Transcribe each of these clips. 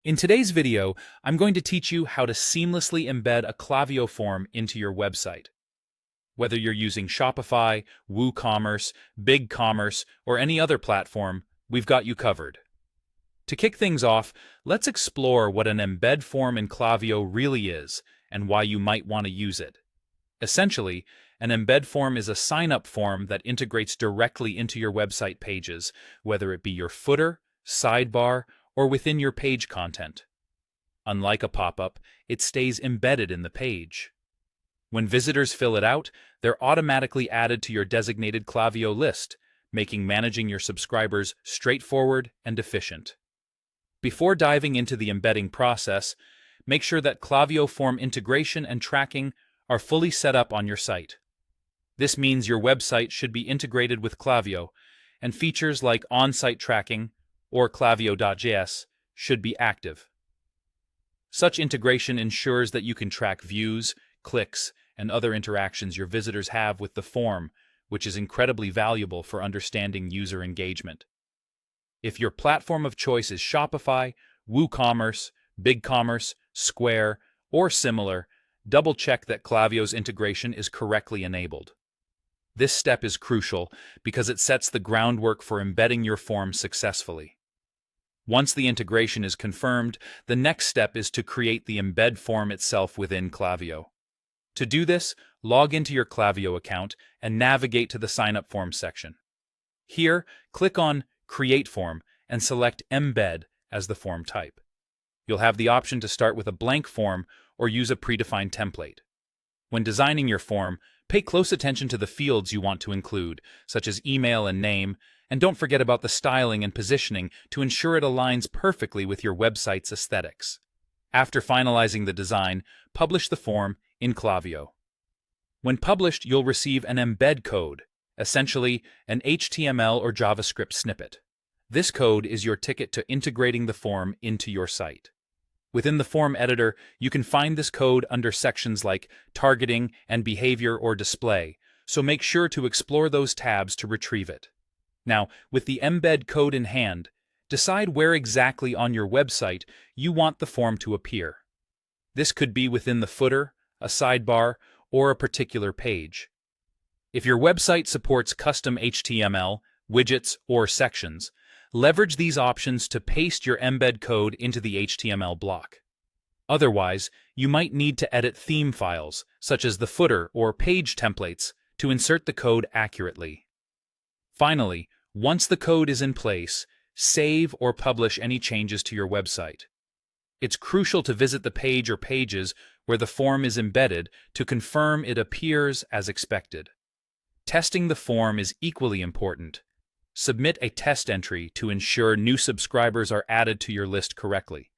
In today's video, I'm going to teach you how to seamlessly embed a Klaviyo form into your website. Whether you're using Shopify, WooCommerce, BigCommerce, or any other platform, we've got you covered. To kick things off, let's explore what an embed form in Klaviyo really is and why you might want to use it. Essentially, an embed form is a sign-up form that integrates directly into your website pages, whether it be your footer, sidebar, or within your page content. Unlike a pop-up, it stays embedded in the page. When visitors fill it out, they're automatically added to your designated Klaviyo list, making managing your subscribers straightforward and efficient. Before diving into the embedding process, make sure that Klaviyo form integration and tracking are fully set up on your site. This means your website should be integrated with Klaviyo, and features like on-site tracking or Klaviyo.js should be active. Such integration ensures that you can track views, clicks, and other interactions your visitors have with the form, which is incredibly valuable for understanding user engagement. If your platform of choice is Shopify, WooCommerce, BigCommerce, Square, or similar, double-check that Klaviyo's integration is correctly enabled. This step is crucial because it sets the groundwork for embedding your form successfully. Once the integration is confirmed, the next step is to create the embed form itself within Klaviyo. To do this, log into your Klaviyo account and navigate to the Sign Up Form section. Here, click on Create Form and select Embed as the form type. You'll have the option to start with a blank form or use a predefined template. When designing your form, pay close attention to the fields you want to include, such as email and name, and don't forget about the styling and positioning to ensure it aligns perfectly with your website's aesthetics. After finalizing the design, publish the form in Klaviyo. When published, you'll receive an embed code, essentially an HTML or JavaScript snippet. This code is your ticket to integrating the form into your site. Within the form editor, you can find this code under sections like targeting and behavior or display, so make sure to explore those tabs to retrieve it. Now, with the embed code in hand, decide where exactly on your website you want the form to appear. This could be within the footer, a sidebar, or a particular page. If your website supports custom HTML, widgets, or sections, leverage these options to paste your embed code into the HTML block. Otherwise, you might need to edit theme files, such as the footer or page templates, to insert the code accurately. Finally, once the code is in place, save or publish any changes to your website. It's crucial to visit the page or pages where the form is embedded to confirm it appears as expected. Testing the form is equally important. Submit a test entry to ensure new subscribers are added to your list correctly.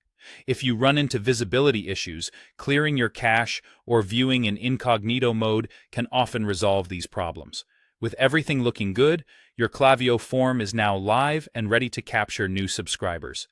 If you run into visibility issues, clearing your cache or viewing in incognito mode can often resolve these problems. With everything looking good, your Klaviyo form is now live and ready to capture new subscribers.